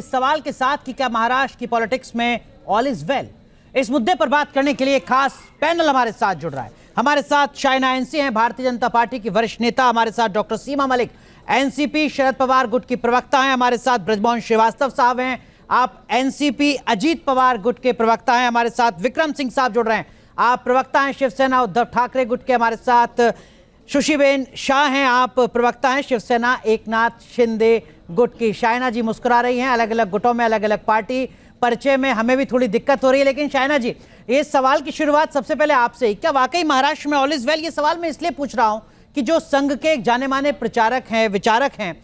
इस सवाल के साथ कि क्या महाराष्ट्र की पॉलिटिक्स में ऑल इज वेल। इस मुद्दे पर बात करने के लिए खास पैनल हमारे साथ जुड़ रहा है। हमारे साथ शाइना एनसी हैं, भारतीय जनता पार्टी की वरिष्ठ नेता। हमारे साथ डॉक्टर सीमा मलिक, एनसीपी शरद पवार गुट की प्रवक्ता हैं। हमारे साथ ब्रजमोहन श्रीवास्तव साहब हैं, आप एनसीपी अजीत पवार गुट के प्रवक्ता हैं। हमारे साथ विक्रम सिंह साहब जुड़ रहे हैं, आप प्रवक्ता हैं शिवसेना उद्धव ठाकरे गुट के। हमारे साथ सुशीबेन शाह हैं, आप प्रवक्ता हैं शिवसेना एकनाथ शिंदे गुट की। शाइना जी मुस्कुरा रही हैं, अलग अलग गुटों में अलग अलग पार्टी, परिचय में हमें भी थोड़ी दिक्कत हो रही है। लेकिन शाइना जी, ये सवाल की शुरुआत सबसे पहले आपसे ही, क्या वाकई महाराष्ट्र में ऑल इज वेल? ये सवाल मैं इसलिए पूछ रहा हूं कि जो संघ के एक जाने माने प्रचारक हैं, विचारक हैं,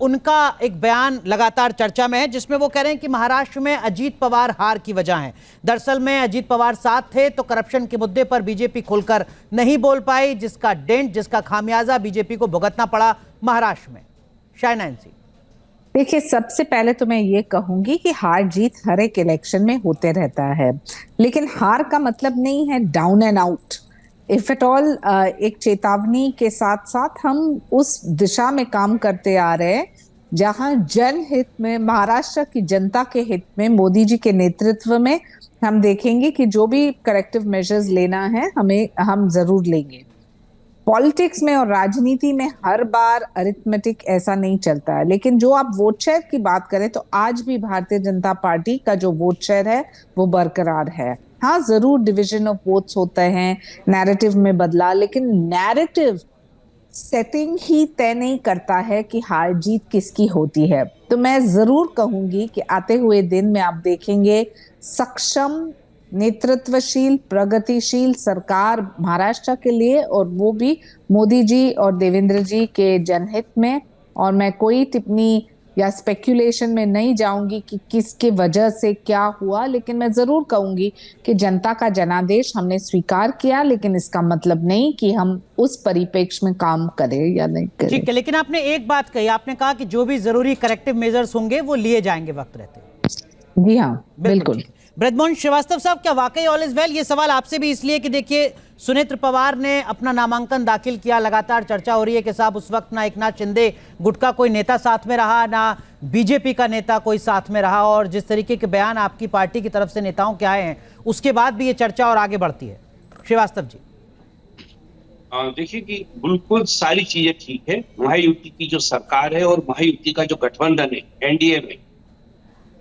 उनका एक बयान लगातार चर्चा में है जिसमें वो कह रहे हैं कि महाराष्ट्र में अजीत पवार हार की वजह है। दरअसल में अजीत पवार साथ थे तो करप्शन के मुद्दे पर बीजेपी खुलकर नहीं बोल पाई, जिसका डेंट, जिसका खामियाजा बीजेपी को भुगतना पड़ा महाराष्ट्र में। शाइना एनसी, देखिए, सबसे पहले तो मैं ये कहूंगी कि हार जीत हर एक इलेक्शन में होते रहता है, लेकिन हार का मतलब नहीं है down and out. If at all एक चेतावनी के साथ साथ हम उस दिशा में काम करते आ रहे हैं जहां जनहित में, महाराष्ट्र की जनता के हित में, मोदी जी के नेतृत्व में हम देखेंगे कि जो भी करेक्टिव मेजर्स लेना है हम जरूर लेंगे। पॉलिटिक्स में और राजनीति में हर बार अरिथमेटिक ऐसा नहीं चलता है, लेकिन जो आप वोट शेयर की बात करें तो आज भी भारतीय जनता पार्टी का जो वोट शेयर है वो बरकरार है। हाँ, जरूर डिवीजन ऑफ वोट्स होते हैं, नैरेटिव में बदला, लेकिन नैरेटिव सेटिंग ही तय नहीं करता है कि हार जीत किसकी होती है। तो मैं जरूर कहूंगी कि आते हुए दिन में आप देखेंगे सक्षम, नेतृत्वशील, प्रगतिशील सरकार महाराष्ट्र के लिए, और वो भी मोदी जी और देवेंद्र जी के जनहित में। और मैं कोई टिप्पणी या स्पेक्यूलेशन में नहीं जाऊंगी कि किसके वजह से क्या हुआ, लेकिन मैं जरूर कहूंगी कि जनता का जनादेश हमने स्वीकार किया, लेकिन इसका मतलब नहीं कि हम उस परिप्रेक्ष्य में काम करें या नहीं करें। ठीक है, लेकिन आपने एक बात कही, आपने कहा कि जो भी जरूरी करेक्टिव मेजर्स होंगे वो लिए जाएंगे वक्त रहते। जी हाँ, बिल्कुल। ब्रजमोहन श्रीवास्तव साहब, क्या वाकई ऑल इज वेल? ये सवाल आपसे भी इसलिए कि देखिए, सुनेत्र पवार ने अपना नामांकन दाखिल किया, लगातार चर्चा हो रही है कि साहब उस वक्त ना एकनाथ शिंदे गुट का कोई नेता साथ में रहा, ना बीजेपी का नेता कोई साथ में रहा, और जिस तरीके के बयान आपकी पार्टी की तरफ से नेताओं के आए हैं उसके बाद भी ये चर्चा और आगे बढ़ती है। श्रीवास्तव जी, देखिए कि बिल्कुल सारी चीजें ठीक है। महायुति की जो सरकार है और महायुति का जो गठबंधन है एनडीए में,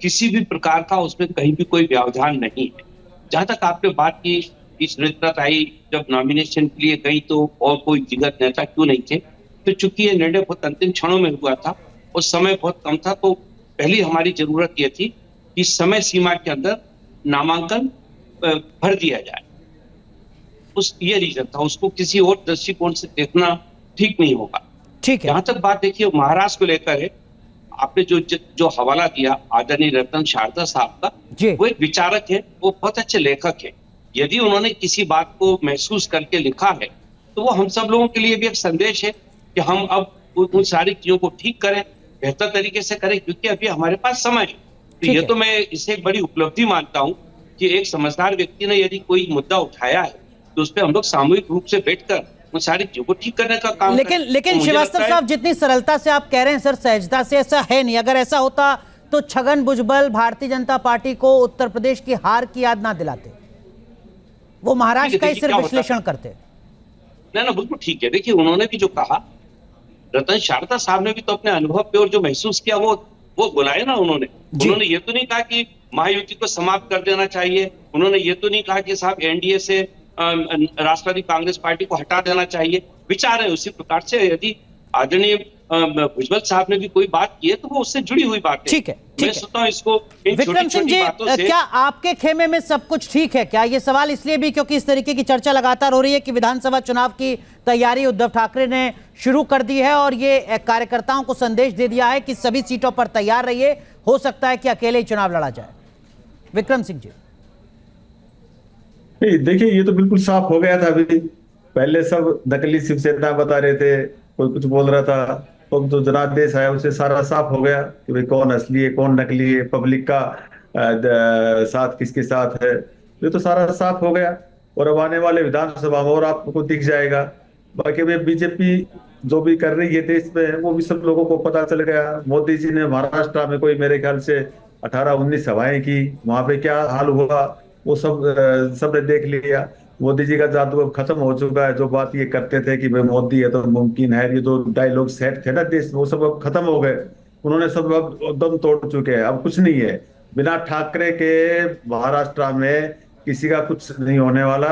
किसी भी प्रकार का उसमें कहीं भी कोई व्यवधान नहीं है। जहां तक आपने बात की इस नेता आई जब नॉमिनेशन के लिए गई तो और कोई दिग्गज नेता क्यों नहीं थे, तो चूंकि ये निर्णय बहुत अंतिम क्षणों में हुआ था और समय बहुत कम था, तो पहली हमारी जरूरत यह थी कि समय सीमा के अंदर नामांकन भर दिया जाए। ये रीजन था, उसको किसी और दृष्टिकोण से देखना ठीक नहीं होगा। ठीक है। जहां तक बात देखिए महाराष्ट्र को लेकर है, आपने जो हवाला दिया आदरणीय रतन शारदा साहब का, वो एक विचारक है, वो बहुत अच्छे लेखक है। यदि उन्होंने किसी बात को महसूस करके लिखा है तो वो हम सब लोगों के लिए भी एक संदेश है कि हम अब उन सारी चीजों को ठीक करें, बेहतर तरीके से करें, क्योंकि अभी हमारे पास समय है। तो ये तो मैं इसे एक बड़ी उपलब्धि मानता हूं कि एक समझदार व्यक्ति ने यदि कोई मुद्दा उठाया है तो उस पर हम लोग सामूहिक रूप से बैठकर उन सारी चीजों को ठीक करने का काम। लेकिन श्रीवास्तव साहब, जितनी सरलता से आप कह रहे हैं सर, सहजता से ऐसा है नहीं। अगर ऐसा होता तो छगन भुजबल भारतीय जनता पार्टी को उत्तर प्रदेश की हार की याद ना दिलाते, वो महाराष्ट्र का ही सिर्फ विश्लेषण करते। ना बिल्कुल ठीक है। देखिए, उन्होंने भी जो कहा, रतन शारदा साहब ने भी तो अपने अनुभव पे और जो महसूस किया वो बुलाए ना उन्होंने ये तो नहीं कहा कि महायुति को समाप्त कर देना चाहिए, उन्होंने ये तो नहीं कहा कि साहब एनडीए से राष्ट्रवादी कांग्रेस पार्टी को हटा देना चाहिए। विचार है उसी प्रकार से। यदि आदरणीय भुजबल साहब ने भी कोई बात की है तो वो उससे जुड़ी हुई बात है। ठीक है, मैं सोचता हूँ इसको विक्रम सिंह जी, क्या आपके खेमे में सब कुछ ठीक है क्या? ये सवाल इसलिए भी क्योंकि इस तरीके की चर्चा लगातार हो रही है कि विधानसभा चुनाव की तैयारी उद्धव ठाकरे ने शुरू कर दी है और ये कार्यकर्ताओं को संदेश दे दिया है कि सभी सीटों पर तैयार रहिए, हो सकता है कि अकेले ही चुनाव लड़ा जाए। विक्रम सिंह जी, देखिए, ये तो बिल्कुल साफ हो गया था। अभी पहले सब नकली शिवसेना बता रहे थे, कोई कुछ बोल रहा था, तो जो जनादेश आया उससे सारा साफ हो गया कि भाई कौन असली है कौन नकली है, पब्लिक का साथ किसके साथ है। ये तो सारा साफ हो गया और अब आने वाले विधानसभा में और आपको दिख जाएगा। बाकी वे बीजेपी जो भी कर रही है देश में वो भी सब लोगों को पता चल गया। मोदी जी ने महाराष्ट्र में कोई मेरे ख्याल से 18-19 सभाएं की, वहां पे क्या हाल हुआ वो सब सबने देख लिया। मोदी जी का जादू अब खत्म हो चुका है। जो बात ये करते थे कि भाई मोदी है तो मुमकिन है, ये जो डायलॉग सेट थे ना देश में, वो सब अब खत्म हो गए। उन्होंने सब अब दम तोड़ चुके हैं, अब कुछ नहीं है। बिना ठाकरे के महाराष्ट्र में किसी का कुछ नहीं होने वाला।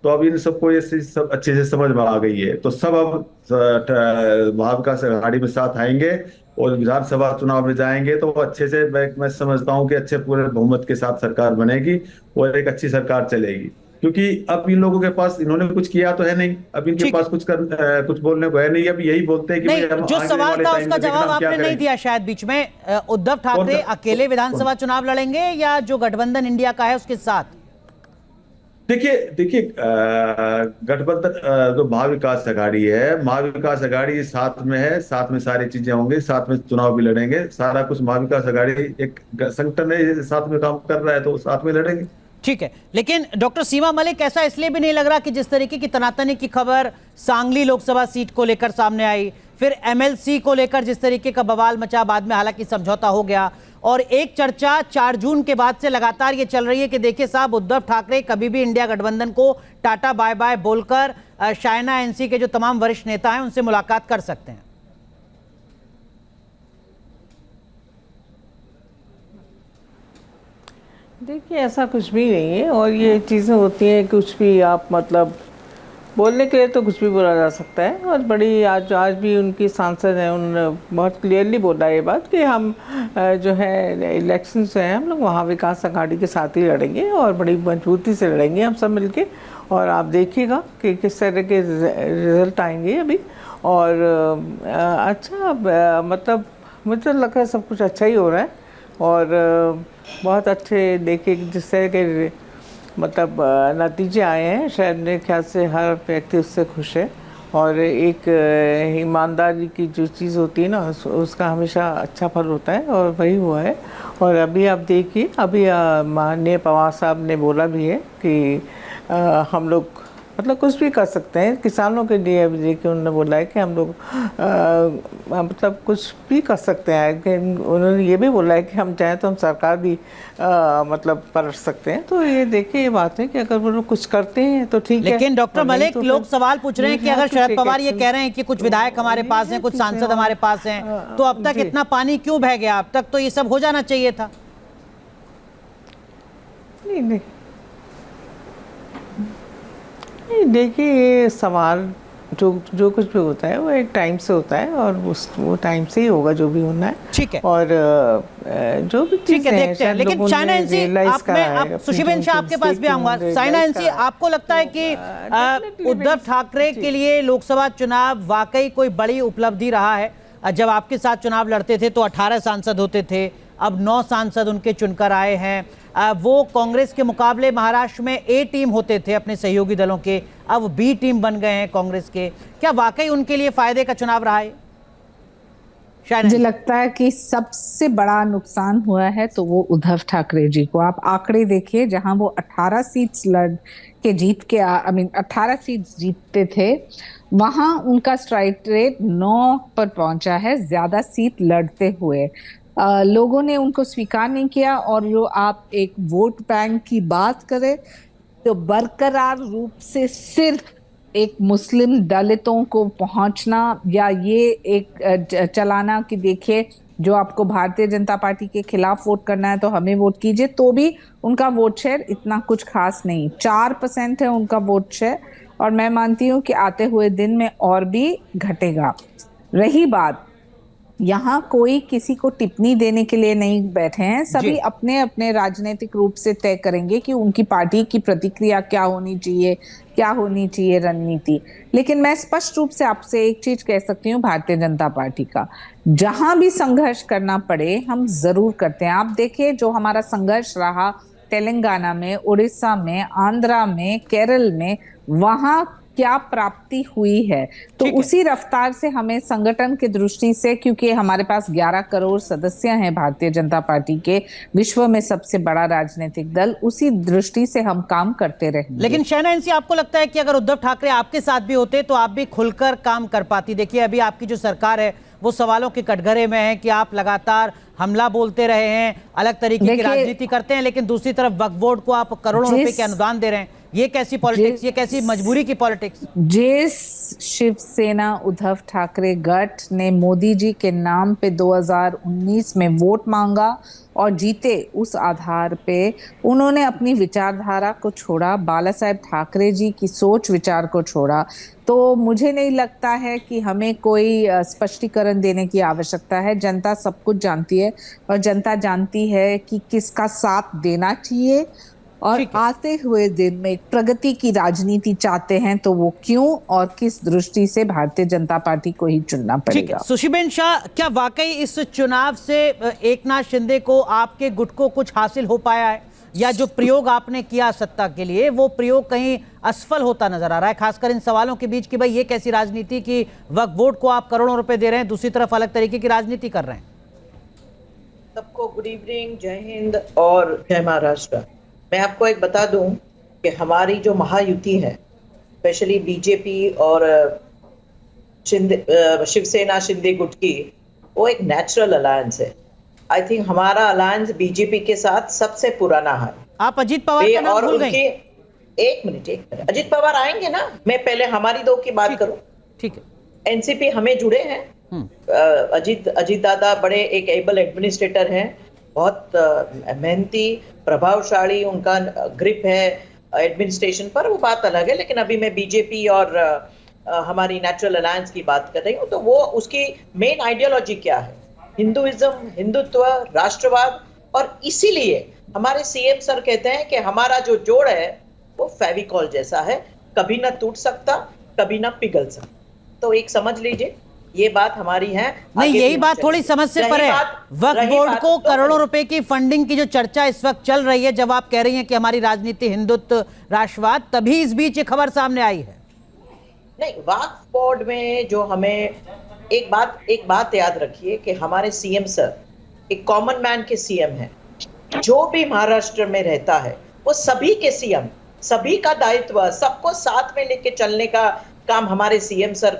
तो अब इन सबको ये चीज सब अच्छे से समझ में आ गई है, तो सब अब महाविकास आघाड़ी में साथ आएंगे और विधानसभा चुनाव में जाएंगे। तो वो अच्छे से मैं समझता हूं कि अच्छे पूरे बहुमत के साथ सरकार बनेगी और एक अच्छी सरकार चलेगी। क्योंकि अब इन लोगों के पास, इन्होंने कुछ किया तो है नहीं, अब इनके ठीक पास कुछ बोलने को है नहीं। अब यही बोलते हैं कि नहीं, भाई हम जो आने सवाल वाले था टाइम उसका में देखना जवाब हम क्या आपने नहीं करेंगे। दिया शायद बीच में। उद्धव ठाकरे अकेले विधानसभा चुनाव लड़ेंगे या जो गठबंधन इंडिया का है उसके साथ? देखिए गठबंधन जो महाविकास आघाड़ी है, महाविकास आघाड़ी साथ में है, साथ में सारी चीजें होंगी, साथ में चुनाव भी लड़ेंगे, सारा कुछ महाविकास आघाड़ी एक संगठन है, साथ में काम कर रहा है तो साथ में लड़ेंगे। ठीक है, लेकिन डॉक्टर सीमा मलिक, ऐसा इसलिए भी नहीं लग रहा कि जिस तरीके की तनातनी की खबर सांगली लोकसभा सीट को लेकर सामने आई, फिर एमएलसी को लेकर जिस तरीके का बवाल मचा, बाद में हालांकि समझौता हो गया, और एक चर्चा 4 जून के बाद से लगातार ये चल रही है कि देखिए साहब, उद्धव ठाकरे कभी भी इंडिया गठबंधन को टाटा बाय बाय बोलकर शायना एनसी के जो तमाम वरिष्ठ नेता हैं उनसे मुलाकात कर सकते हैं। देखिए, ऐसा कुछ भी नहीं है, और ये चीज़ें होती हैं, कुछ भी आप मतलब बोलने के लिए तो कुछ भी बोला जा सकता है। और बड़ी आज भी उनकी सांसद हैं, उन्होंने बहुत क्लियरली बोला ये बात कि हम जो है इलेक्शन जो है हम लोग वहाँ विकास आघाड़ी के साथ ही लड़ेंगे और बड़ी मजबूती से लड़ेंगे हम सब मिलके। और आप देखिएगा कि किस तरह के रिजल्ट आएंगे अभी। और अच्छा, मतलब मुझे लग रहा है सब कुछ अच्छा ही हो रहा है, और बहुत अच्छे देखिए जिस तरह के मतलब नतीजे आए हैं, शायद मेरे ख्याल से हर व्यक्ति उससे खुश है। और एक ईमानदारी की जो चीज़ होती है ना, उसका हमेशा अच्छा फल होता है, और वही हुआ है। और अभी आप देखिए, अभी माननीय पवार साहब ने बोला भी है कि हम लोग मतलब कुछ भी कर सकते हैं किसानों के लिए। अभी देखिए उन्होंने बोला है कि हम लोग मतलब कुछ भी कर सकते हैं। कि उन्होंने ये भी बोला है कि हम चाहें तो हम सरकार भी मतलब पलट सकते हैं। तो ये देखिए, ये बात है कि अगर वो लोग कुछ करते हैं तो ठीक है। लेकिन डॉक्टर मलिक, लोग सवाल पूछ रहे हैं कि अगर शरद पवार ये कह रहे हैं कि कुछ विधायक हमारे पास हैं, कुछ सांसद हमारे पास हैं, तो अब तक इतना पानी क्यों बह गया? अब तक तो ये सब हो जाना चाहिए था। नहीं, देखिए, ये सवाल जो कुछ भी होता है वो एक टाइम से होता है, और वो टाइम से ही होगा जो भी होना है। ठीक है, और जो भी ठीक है, देखते हैं। लेकिन शायना एनसी, आप सुशीबेन शाह आपके पास भी आऊंगा। शायना एनसी, आपको लगता है कि उद्धव ठाकरे के लिए लोकसभा चुनाव वाकई कोई बड़ी उपलब्धि रहा है? जब आपके साथ चुनाव लड़ते थे तो 18 सांसद होते थे, अब 9 सांसद उनके चुनकर आए हैं। वो कांग्रेस के मुकाबले महाराष्ट्र में ए टीम होते थे अपने सहयोगी दलों के, अब बी टीम बन गए हैं कांग्रेस के। क्या वाकई उनके लिए फायदे का चुनाव रहा है? मुझे लगता है कि सबसे बड़ा नुकसान हुआ है तो वो उद्धव ठाकरे जी को। आप आंकड़े देखिए, जहां वो 18 सीट्स लड़ के जीत के 18 सीट्स जीतते थे, वहां उनका स्ट्राइक रेट 9 पर पहुंचा है, ज्यादा सीट लड़ते हुए। लोगों ने उनको स्वीकार नहीं किया। और जो आप एक वोट बैंक की बात करें तो बरकरार रूप से सिर्फ एक मुस्लिम दलितों को पहुंचना, या ये एक चलाना कि देखिए जो आपको भारतीय जनता पार्टी के खिलाफ वोट करना है तो हमें वोट कीजिए, तो भी उनका वोट शेयर इतना कुछ खास नहीं, 4% है उनका वोट शेयर। और मैं मानती हूँ कि आते हुए दिन में और भी घटेगा। रही बात, यहाँ कोई किसी को टिप्पणी देने के लिए नहीं बैठे हैं, सभी अपने अपने राजनीतिक रूप से तय करेंगे कि उनकी पार्टी की प्रतिक्रिया क्या होनी चाहिए रणनीति। लेकिन मैं स्पष्ट रूप से आपसे एक चीज कह सकती हूँ, भारतीय जनता पार्टी का जहां भी संघर्ष करना पड़े हम जरूर करते हैं। आप देखिए जो हमारा संघर्ष रहा तेलंगाना में, उड़ीसा में, आंध्रा में, केरल में, वहां क्या प्राप्ति हुई है। तो ठीक है। उसी रफ्तार से हमें संगठन की दृष्टि से, क्योंकि हमारे पास 11 करोड़ सदस्य हैं भारतीय जनता पार्टी के, विश्व में सबसे बड़ा राजनीतिक दल, उसी दृष्टि से हम काम करते रहेंगे। लेकिन शहनाई सिंह, आपको लगता है कि अगर उद्धव ठाकरे आपके साथ भी होते तो आप भी खुलकर काम कर पाती? देखिए, अभी आपकी जो सरकार है वो सवालों के कटघरे में है कि आप लगातार हमला बोलते रहे हैं, अलग तरीके की राजनीति करते हैं, लेकिन दूसरी तरफ वक्फ बोर्ड को आप करोड़ों रुपए के अनुदान दे रहे हैं। ये कैसी पॉलिटिक्स, ये कैसी मजबूरी की पॉलिटिक्स? जिस शिवसेना उद्धव ठाकरे गठ ने मोदी जी के नाम पे 2019 में वोट मांगा और जीते, उस आधार पे उन्होंने अपनी विचारधारा को छोड़ा, बाला साहेब ठाकरे जी की सोच विचार को छोड़ा। तो मुझे नहीं लगता है कि हमें कोई स्पष्टीकरण देने की आवश्यकता है। जनता सब कुछ जानती है और जनता जानती है कि किसका साथ देना चाहिए, और आते हुए दिन में प्रगति की राजनीति चाहते हैं तो वो क्यों और किस दृष्टि से भारतीय जनता पार्टी को ही चुनना पड़ेगा। सुशीबेन शाह, क्या वाकई इस चुनाव से एकनाथ शिंदे को, आपके गुट को कुछ हासिल हो पाया है, या जो प्रयोग आपने किया सत्ता के लिए वो प्रयोग कहीं असफल होता नजर आ रहा है, खासकर इन सवालों के बीच कि भाई ये कैसी राजनीति की वक्फ बोर्ड को आप करोड़ों रुपए दे रहे हैं, दूसरी तरफ अलग तरीके की राजनीति कर रहे हैं? सबको गुड इवनिंग, जय हिंद और जय महाराष्ट्र। मैं आपको एक बता दूं कि हमारी जो महायुति है, स्पेशली बीजेपी और शिवसेना शिंदे गुट की, वो एक नेचुरल अलायंस है। आई थिंक हमारा अलायंस बीजेपी के साथ सबसे पुराना है। आप अजीत पवार का नाम भूल गए? एक मिनट, अजीत पवार आएंगे ना, मैं पहले हमारी दो की बात करूं। ठीक है। एनसीपी हमें जुड़े हैं। अजीत दादा बड़े एक एबल एडमिनिस्ट्रेटर हैं, बहुत मेहनती, प्रभावशाली उनका ग्रिप है एडमिनिस्ट्रेशन पर, वो बात अलग है। लेकिन अभी मैं बीजेपी और हमारी नेचुरल अलायंस की बात कर रही हूँ। तो वो उसकी मेन आइडियोलॉजी क्या है? हिंदुइज्म, हिंदुत्व, राष्ट्रवाद। और इसीलिए हमारे सीएम सर कहते हैं कि हमारा जो जोड़ है वो फेविकॉल जैसा है, कभी ना टूट सकता, कभी ना पिघल सकता। तो एक समझ लीजिए, ये बात हमारी है। नहीं, यही बात थोड़ी समझ से परे है। वक्फ बोर्ड को करोड़ों रुपए की फंडिंग की जो चर्चा इस वक्त चल रही है, जब आप कह रही हैं कि हमारी राजनीति हिंदुत्व, राष्ट्रवाद, तभी इस बीच ये खबर सामने आई है। नहीं, वक्फ बोर्ड में जो हमें एक बात याद रखिए कि हमारे सीएम सर एक कॉमन मैन के सीएम है। जो भी महाराष्ट्र में रहता है वो सभी के सीएम, सभी का दायित्व, सबको साथ में लेके चलने का काम हमारे सीएम सर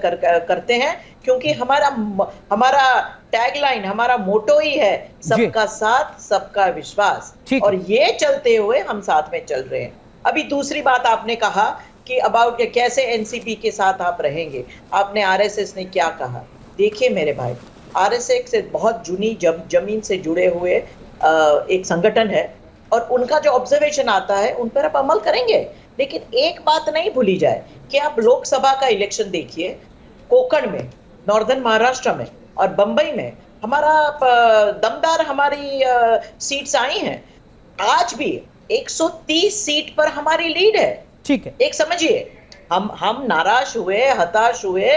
करते हैं। क्योंकि हमारा टैगलाइन, हमारा मोटो ही है सबका साथ, सबका विश्वास, और ये चलते हुए हम साथ में चल रहे हैं। अभी दूसरी बात आपने कहा कि अबाउट कैसे एनसीपी के साथ आप रहेंगे, आपने आरएसएस ने क्या कहा। देखिए मेरे भाई, आरएसएस से बहुत जुनी जमीन से जुड़े हुए एक संगठन है, और उनका जो ऑब्जर्वेशन आता है उन पर आप अमल करेंगे। लेकिन एक बात नहीं भूली जाए कि आप लोकसभा का इलेक्शन देखिए, कोकण में, नॉर्दर्न महाराष्ट्र में और बंबई में हमारा दमदार हमारी सीट्स आई हैं। आज भी 130 सीट पर हमारी लीड है। ठीक है, एक समझिए, हम नाराज हुए, हताश हुए,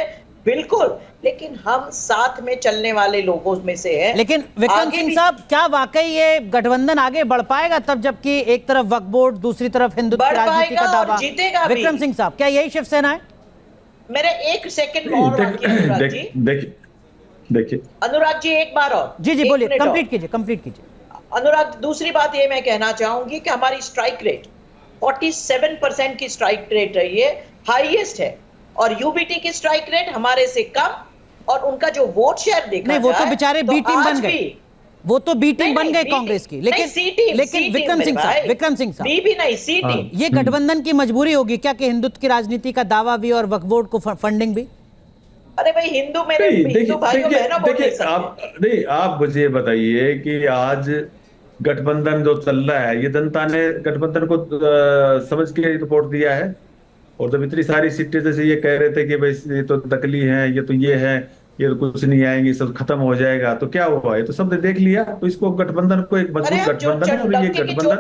बिल्कुल, लेकिन हम साथ में चलने वाले लोगों में से हैं। लेकिन विक्रम सिंह साहब, क्या वाकई ये गठबंधन आगे बढ़ पाएगा तब, जबकि एक तरफ वक्फ बोर्ड, दूसरी तरफ हिंदुत्व की राजनीति का दावा? जीतेगा भी। विक्रम सिंह साहब, क्या यही शिवसेना है? मेरे एक सेकंड और देखिए अनुराग जी, एक बार और जी बोलिए, कंप्लीट कीजिए। अनुराग, दूसरी बात ये मैं कहना चाहूंगी कि हमारी स्ट्राइक रेट 47% की स्ट्राइक रेट रही है, हाईएस्ट है। और यूबीटी की स्ट्राइक रेट हमारे से कम, और उनका जो वोट शेयर देखा नहीं, वो तो बेचारे बी टीम बन गए, वो तो बी टीम बन गए कांग्रेस की। लेकिन विक्रम सिंह साहब, बी भी नहीं, सी टीम। ये गठबंधन की मजबूरी होगी क्या कि हिंदुत्व की राजनीति का दावा भी और वक्फ बोर्ड को फंडिंग भी? अरे भाई, हिंदू भाइयों बहनों बोल नहीं सकते। आप मुझे बताइए कि आज गठबंधन जो चल रहा है, ये जनता ने गठबंधन को समझ के रिपोर्ट दिया है। और जब इतनी सारी सीटें जैसे ये कह रहे थे कि भाई ये तो नकली हैं, ये तो ये है, ये तो कुछ नहीं आएंगे, सब खत्म हो जाएगा, तो क्या हुआ? ये तो सबने देख लिया। तो इसको गठबंधन को एक मजबूत गठबंधन है, और ये गठबंधन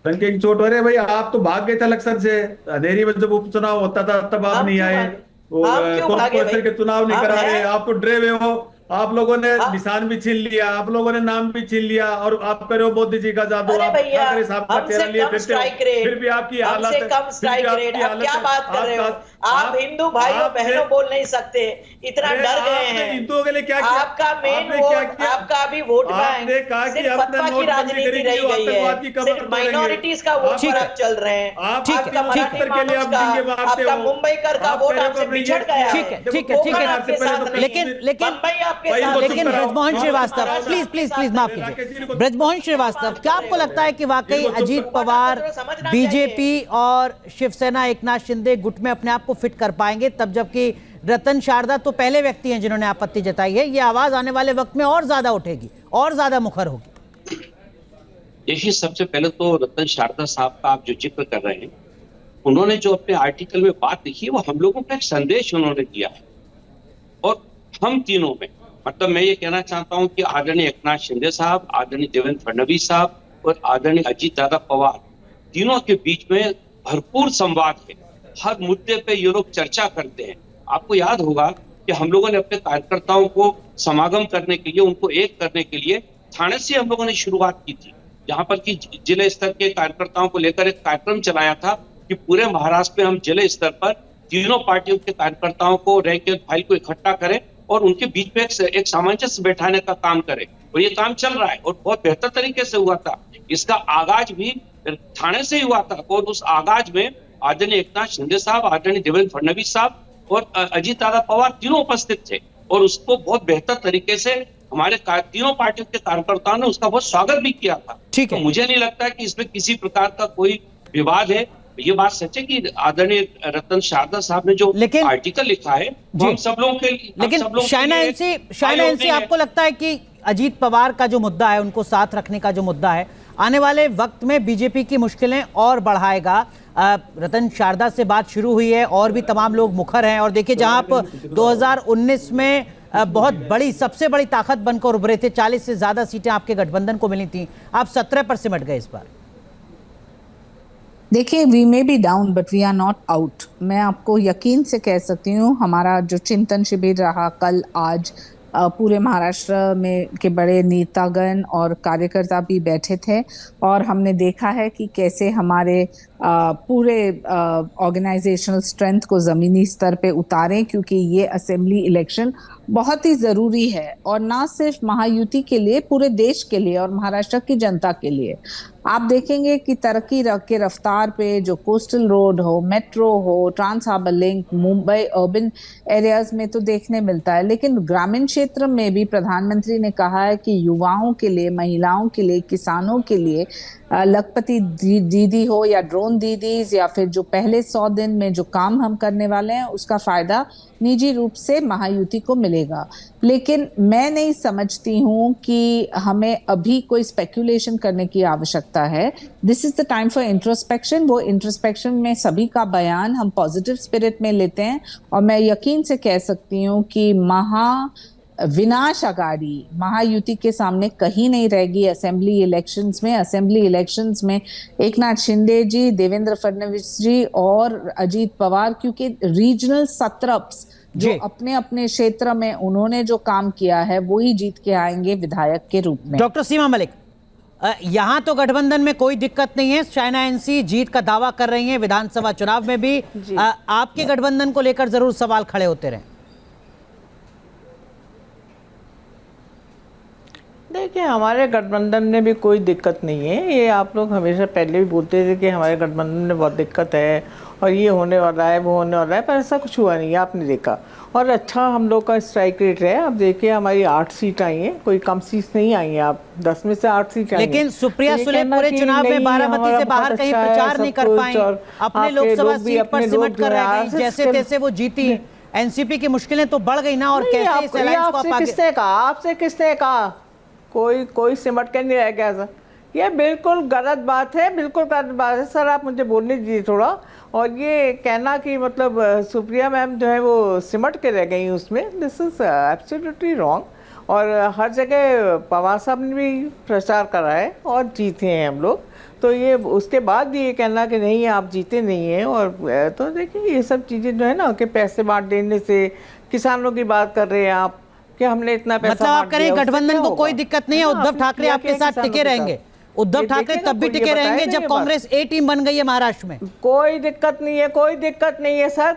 डंके की चोट। अरे भाई, आप तो भाग गए थे इलेक्शन से, अंधेरी में जब उपचुनाव होता था तब आप नहीं आए, कॉर्पोरेशन के चुनाव नहीं करा रहे, आप तो डरे हुए हो। आप लोगों ने हाँ। निशान भी छीन लिया, आप लोगों ने नाम भी छीन लिया, और आप कर रहे हो मोदी जी का जादू। अरे आप भैया, ठाकरे साहब का हमसे चेहरा लिए कम फिरते हो, स्ट्राइक रेट, फिर भी आपकी हमसे हालत, कम फिर भी स्ट्राइक रेट। आपकी आप हालत क्या है। बात कर रहे हो? आप हिंदू भाइयों बहनों बोल नहीं सकते, इतना अरे डर गए आपने हैं। हिंदुओं के लिए क्या किया? आपका मेन आपने क्या वोट, किया? आपका अभी वोट आपने बैंक कहा कि सिर्फ हमने फतवा की नोटबंदी राजनीति करेंगे, रही जो गई है, आतंकवाद की कमर सिर्फ तोड़ेंगे। माइनॉरिटीज का वोट ठीक पर है। आप चल रहे हैं। आप ठीक है, आपका ठीक है। मराठी के लिए मानुस आप का, डींगे मारते आपका हो। मुंबईकर का आप वोट कह रहे हो आपसे कि बिछड़ गया ठीक है, ठीक है, ठीक है। कोकण आपके साथ नहीं है, लेकिन बम्बई आपके भाई, साथ वो नहीं लेकिन है। ब्रजमोहन श्रीवास्तव, महाराष्ट्र प्लीज आपके प्लीज साथ प्लीज नहीं माफ है। कीजिए। ब्रजमोहन श्रीवास्तव, क्या आपको लगता है कि वाकई अजीत पवार, समझना बीजेपी और शिवसेना एकनाथ शिंदे गुट में अपने आप को फिट कर पाएंगे? तब जबकि रतन शारदा तो पहले व्यक्ति हैं जिन्होंने आपत्ति जताई है, ये आवाज आने वाले वक्त में और ज्यादा उठेगी, और ज्यादा मुखर होगी। देखिए, सबसे पहले तो रतन शारदा साहब का आप जो जिक्र कर रहे हैं, उन्होंने जो अपने आर्टिकल में बात लिखी है, वो हम लोगों को एक संदेश उन्होंने दिया है। और हम तीनों में, मतलब मैं ये कहना चाहता हूं कि आदरणीय एकनाथ शिंदे साहब, आदरणीय देवेंद्र फडणवीस साहब और आदरणीय अजीत दादा पवार, तीनों के बीच में भरपूर संवाद है। हर मुद्दे पे ये लोग चर्चा करते हैं। आपको याद होगा कि हम लोगों ने अपने कार्यकर्ताओं को समागम करने के लिए, उनको एक करने के लिए थाने से हम लोगों ने शुरुआत की थी, जहां पर कि जिले स्तर के कार्यकर्ताओं को लेकर एक कार्यक्रम चलाया था कि पूरे महाराष्ट्र में हम जिले स्तर पर तीनों पार्टियों के कार्यकर्ताओं को, रैंक एंड फाइल को इकट्ठा करें और उनके बीच में एक सामंजस्य बैठाने का काम करें। और ये काम चल रहा है और बहुत बेहतर तरीके से हुआ था। इसका आगाज भी थाने से ही हुआ था और उस आगाज में आदरणीय एकनाथ शिंदे साहब, आदरणीय देवेंद्र फडणवीस साहब और अजीत दादा पवार तीनों उपस्थित थे और उसको बहुत बेहतर तरीके से हमारे तीनों पार्टियों के कार्यकर्ताओं ने उसका बहुत स्वागत भी किया था। ठीक है। तो मुझे नहीं लगता कि इसमें किसी प्रकार का कोई विवाद है। ये बात सच है कि आदरणीय रतन शारदा साहब ने जो आर्टिकल लिखा है, हम सब लोगों के, लेकिन शाइना एनसी, आपको लगता है कि अजीत पवार का जो मुद्दा है, उनको साथ रखने का जो मुद्दा है, आने वाले वक्त में बीजेपी की मुश्किलें और बढ़ाएगा? रतन शारदा से बात शुरू हुई है और भी तमाम लोग मुखर हैं, और देखिए जहां आप 2019 में बहुत बड़ी, सबसे बड़ी ताकत बनकर उभरे थे, 40 से ज्यादा सीटें आपके गठबंधन को मिली थी, आप 17 पर सिमट गए इस बार। देखिए, we may be down but we are not out. मैं आपको यकीन से कह सकती हूँ, हमारा जो चिंतन शिविर रहा कल आज, पूरे महाराष्ट्र में के बड़े नेतागण और कार्यकर्ता भी बैठे थे और हमने देखा है कि कैसे हमारे पूरे ऑर्गेनाइजेशनल स्ट्रेंथ को ज़मीनी स्तर पे उतारें, क्योंकि ये असेंबली इलेक्शन बहुत ही ज़रूरी है, और ना सिर्फ महायुति के लिए, पूरे देश के लिए और महाराष्ट्र की जनता के लिए। आप देखेंगे कि तरक्की के रफ्तार पे जो कोस्टल रोड हो, मेट्रो हो, trans harbour link, Mumbai urban areas में तो देखने मिलता है, लेकिन ग्रामीण क्षेत्र में भी प्रधानमंत्री ने कहा है कि युवाओं के लिए, महिलाओं के लिए, किसानों के लिए लखपति दीदी हो या ड्रोन दीदीज, या फिर जो पहले 100 दिन में जो काम हम करने वाले हैं, उसका फायदा निजी रूप से महायुति को मिलेगा। लेकिन मैं नहीं समझती हूँ कि हमें अभी कोई स्पेक्यूलेशन करने की आवश्यकता है। This is the time for introspection. वो इंट्रोस्पेक्शन में सभी का बयान हम पॉजिटिव स्पिरिट में लेते हैं, और मैं यकीन से कह सकती हूँ कि विनाश अगाड़ी महायुति के सामने कहीं नहीं रहेगी असेंबली इलेक्शंस में। असेंबली इलेक्शंस में एकनाथ शिंदे जी, देवेंद्र फडणवीस जी और अजीत पवार, क्योंकि रीजनल सत्रप्स जो अपने अपने क्षेत्र में उन्होंने जो काम किया है, वो ही जीत के आएंगे विधायक के रूप में। डॉक्टर सीमा मलिक, यहाँ तो गठबंधन में कोई दिक्कत नहीं है, शाइना एनसी जीत का दावा कर रही है, विधानसभा चुनाव में भी आपके गठबंधन को लेकर जरूर सवाल खड़े होते रहे। देखिए, हमारे गठबंधन में भी कोई दिक्कत नहीं है। ये आप लोग हमेशा पहले भी बोलते थे कि हमारे गठबंधन में बहुत दिक्कत है और ये होने वाला है, वो होने वाला है, पर ऐसा कुछ हुआ नहीं है, आपने देखा। और अच्छा हम लोग का स्ट्राइक रेट है। अब देखिए, हमारी 8 सीट आई हैं, कोई कम सीट नहीं आई हैं। आप 10 में से 8 सीट आई। लेकिन सुप्रिया सुले पूरे चुनाव में बारामती से बाहर कहीं प्रचार नहीं कर पाई, अपने लोकसभा सीट पर सिमट कर रह गई, जैसे तैसे वो जीती। एनसीपी की मुश्किलें तो बढ़ गई ना, और कैसे इस अलायंस को आपसे किसने कहा? कोई सिमट के नहीं रह गया सर। ये बिल्कुल गलत बात है, बिल्कुल गलत बात है सर। आप मुझे बोलने दीजिए थोड़ा। और ये कहना कि मतलब सुप्रिया मैम जो है वो सिमट के रह गई उसमें, दिस इज एब्सोल्युटली रॉन्ग। और हर जगह पवार साहब ने भी प्रचार करा है और जीते हैं हम लोग। तो ये उसके बाद भी ये कहना कि नहीं आप जीते नहीं हैं, और तो देखिए ये सब चीज़ें जो है ना कि पैसे बांट देने से, किसानों की बात कर रहे हैं आप, कि हमने इतना पैसा मतलब आप बांट कह रहे हैं दिया, उससे गठबंधन क्या को होगा? कोई दिक्कत नहीं है, हाँ, उद्धव आपने ठाकरे किया आपके कि साथ किसानों टिके के रहेंगे। साथ। उद्धव ये ठाकरे देखिएगा, तब भी कोई ये टिके बताएगा रहेंगे नहीं जब ये बात। कांग्रेस ए टीम बन गई है महाराष्ट्र में। कोई दिक्कत नहीं है, कोई दिक्कत नहीं है सर,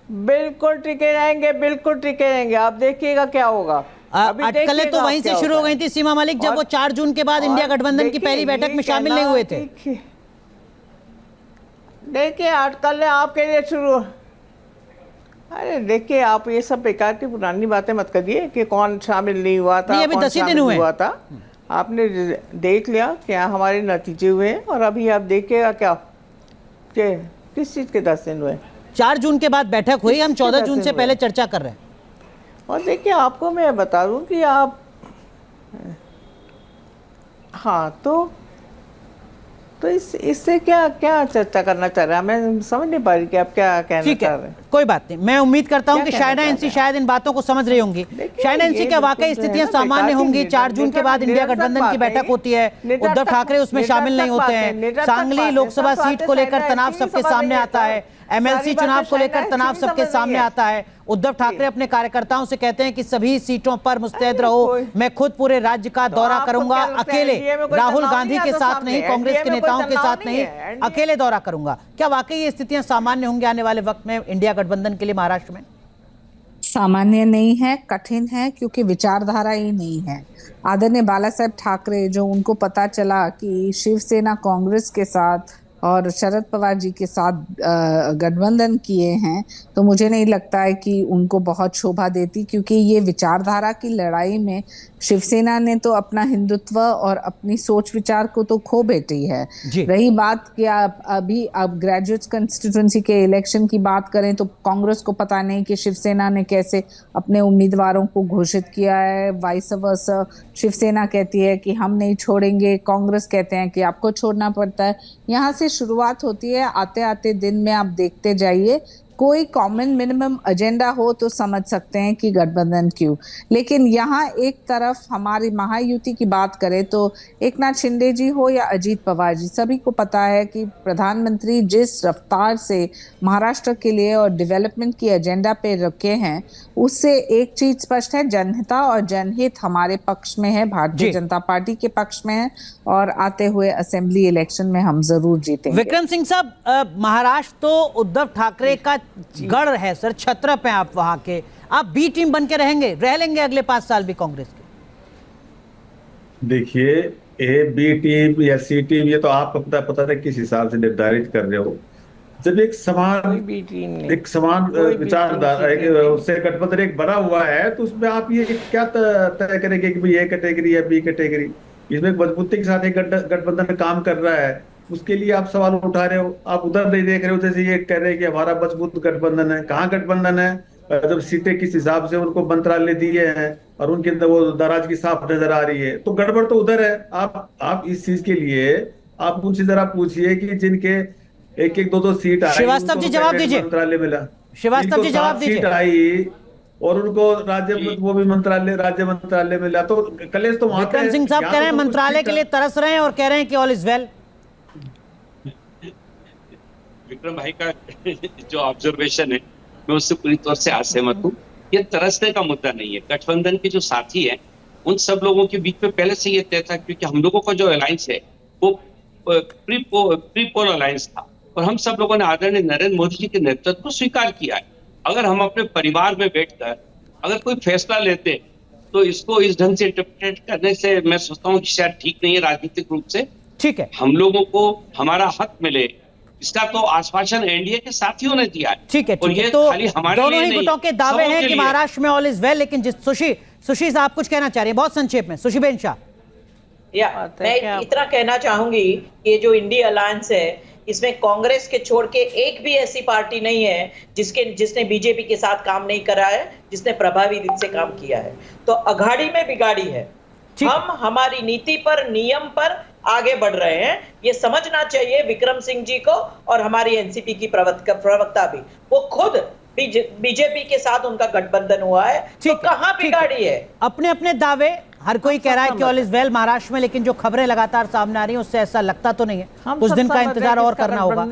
बिल्कुल टिके रहेंगे, बिल्कुल टिके रहेंगे। आप देखिएगा क्या होगा। अभी अटकलें तो देखिएगा वहीं आप से क्या शुरू हो होता गई है। थी सीमा मलिक, जब वो 4 जून के बाद इंडिया और गठबंधन की देखिए, पहली बैठक ये में शामिल नहीं कहना हुए थे। देखिए अटकलें आपके लिए शुरू। अरे देखिए, आप ये सब बेकार की पुरानी बातें मत करिए कि कौन शामिल नहीं हुआ था, नहीं, अभी कौन 10 ही दिन शामिल हुए। हुआ था। आपने देख लिया क्या हमारे नतीजे हुए हैं, और अभी आप देखिएगा क्या कि किस चीज़ के 10 दिन हुए। 4 जून के बाद बैठक हुई, हम 14 जून से पहले चर्चा कर रहे हैं। और देखिए, आपको मैं बता दूं कि आप, हाँ, तो इससे क्या क्या चर्चा करना चाह रहे हैं, मैं समझ नहीं पा रही कि आप क्या कहना ठीक चाह है, रहे हैं। कोई बात नहीं। मैं उम्मीद करता हूं क्या कि कहना शायना चाह एनसी रहे हैं? शायद इन बातों को समझ रही होंगी। देखिए, शायना एनसी ये क्या वाकई बिल्कुल जो है स्थितियां ना, सामान्य बेकार की होंगी? 4 जून के बाद इंडिया निरर्थक गठबंधन की बातें बैठक हैं। होती है, निरर्थक उद्धव ठाकरे उसमें शामिल नहीं होते हैं, निरर्थक सांगली बातें, लोकसभा सब सीट को बातें लेकर शायना तनाव एनसी सबके समझ सामने रही है, आता है, एमएलसी सारी चुनाव बातें को लेकर शायना तनाव एनसी सबके समझ सामने रही है। आता है। उद्धव ठाकरे अपने कार्यकर्ताओं से कहते हैं कि सभी सीटों पर मुस्तैद रहो, मैं खुद पूरे राज्य का दौरा आपको करूंगा, क्या लगता है, अकेले, एनडीए में कोई राहुल तनाव गांधी नहीं के आता साथ सामने? नहीं, कांग्रेस के एनडीए में कोई नेताओं के तनाव साथ नहीं नहीं, है, एनडीए अकेले दौरा करूंगा। क्या वाकई ये स्थितियां सामान्य होंगी आने वाले वक्त में इंडिया गठबंधन के लिए महाराष्ट्र में? सामान्य नहीं है, कठिन है, क्योंकि विचारधारा ही नहीं है। आदरणीय बाला साहेब ठाकरे, जो उनको पता चला कि शिवसेना कांग्रेस के साथ और शरद पवार जी के साथ गठबंधन किए हैं, तो मुझे नहीं लगता है कि उनको बहुत शोभा देती, क्योंकि ये विचारधारा की लड़ाई में शिवसेना ने तो अपना हिंदुत्व और अपनी सोच विचार को तो खो बैठी है। रही बात कि आप ग्रेजुएट्स कंस्टिट्यूंसी के इलेक्शन की बात करें, तो कांग्रेस को पता नहीं कि शिवसेना ने कैसे अपने उम्मीदवारों को घोषित किया है, वाइस वर्सा। शिवसेना कहती है कि हम नहीं छोड़ेंगे, कांग्रेस कहते हैं कि आपको छोड़ना पड़ता है। यहाँ से शुरुआत होती है, आते आते दिन में आप देखते जाइए, कोई कॉमन मिनिमम एजेंडा हो तो समझ सकते हैं कि गठबंधन क्यों। लेकिन यहाँ एक तरफ हमारी महायुति की बात करें तो एक नाथ शिंदे जी हो या अजीत पवार जी, सभी को पता है कि प्रधानमंत्री जिस रफ्तार से महाराष्ट्र के लिए और डेवलपमेंट की एजेंडा पे रखे हैं, उससे एक चीज स्पष्ट है, जनहिता और जनहित हमारे पक्ष में है, भारतीय जनता पार्टी के पक्ष में है, और आते हुए असेंबली इलेक्शन में हम जरूर जीतेंगे। विक्रम सिंह साहब, महाराष्ट्र तो उद्धव ठाकरे का गढ़ है सर, छत्र पे आप वहां के, आप बी टीम बन के रह लेंगे अगले 5 साल भी कांग्रेस के? देखिए, ए बी टीम या सी टीम, ये तो आप अपना पता नहीं किस हिसाब से निर्धारित कर रहे हो। जब एक समान विचारधारा उससे गठबंधन एक बना हुआ है, तो उसमें आप ये क्या तय करेंगे कि भाई ये कैटेगरी या बी कैटेगरी? इसमें मजबूती के साथ एक गठबंधन काम कर रहा है, उसके लिए आप सवाल उठा रहे हो। आप उधर नहीं देख रहे हो, जैसे ये कह रहे हैं कि हमारा मजबूत गठबंधन है। कहाँ गठबंधन है? जब सीटें किस हिसाब से उनको मंत्रालय दिए हैं और उनके अंदर वो नाराजगी साफ नजर आ रही है, तो गड़बड़ तो उधर है। आप इस चीज के लिए आप उनसे जरा पूछिए कि जिनके 1-2 सीट आई, श्रीवास्तव जी जवाब दीजिए। मंत्रालय मिला, श्रीवास्तव जी जवाब दीजिए। सीट आई और उनको वो भी राज्य मंत्रालय मिला, तो कलेश तो वहां पे। विक्रम सिंह साहब कह रहे हैं मंत्रालय के लिए तरस रहे हैं और कह रहे हैं कि ऑल इज वेल। विक्रम भाई का जो ऑब्जर्वेशन है, मैं उससे पूरी तौर से असहमत हूँ। ये तरसने का मुद्दा नहीं है। गठबंधन के जो साथी हैं, उन सब लोगों के बीच में पहले से ये तय था, क्योंकि हम लोगों का जो अलायंस है वो प्री पोल अलायंस था, और हम सब लोगों ने आदरणीय नरेंद्र मोदी जी के नेतृत्व को स्वीकार किया है। अगर हम अपने परिवार में बैठकर अगर कोई फैसला लेते, तो इसको इस ढंग से इंटरप्रेट करने से मैं सोचता हूँ कि शायद ठीक नहीं है राजनीतिक रूप से। ठीक है, हम लोगों को हमारा हक मिले, इसका तो आश्वासन एनडीए के साथियों ने दिया है। ठीक है, और ये तो खाली हमारे दोनों लिए ही नहीं, गुटों के दावे सबों हैं के कि लिए। महाराष्ट्र में ऑल इज वेल, लेकिन जिस सुशी साहब कुछ कहना चाह रही है बहुत संक्षेप में, सुशीबेन शाह। मैं इतना कहना चाहूंगी कि ये जो इंडिया अलायंस है, इसमें कांग्रेस के छोड़ के एक भी ऐसी पार्टी नहीं है जिसने बीजेपी के साथ काम नहीं करा है, जिसने प्रभावी रूप से काम किया है। तो अघाड़ी में बिगाड़ी है। हम हमारी नीति पर, नियम पर आगे बढ़ रहे हैं, ये समझना चाहिए विक्रम सिंह जी को और हमारी एनसीपी की प्रवक्ता भी। वो खुद बीजेपी के साथ उनका गठबंधन हुआ है, तो कहां बिगाड़ी है? अपने अपने दावे, हर कोई कह रहा है कि ऑल इज वेल महाराष्ट्र में, लेकिन जो खबरें लगातार सामने आ रही हैं उससे ऐसा लगता तो नहीं है। कुछ दिन का इंतजार और करना होगा।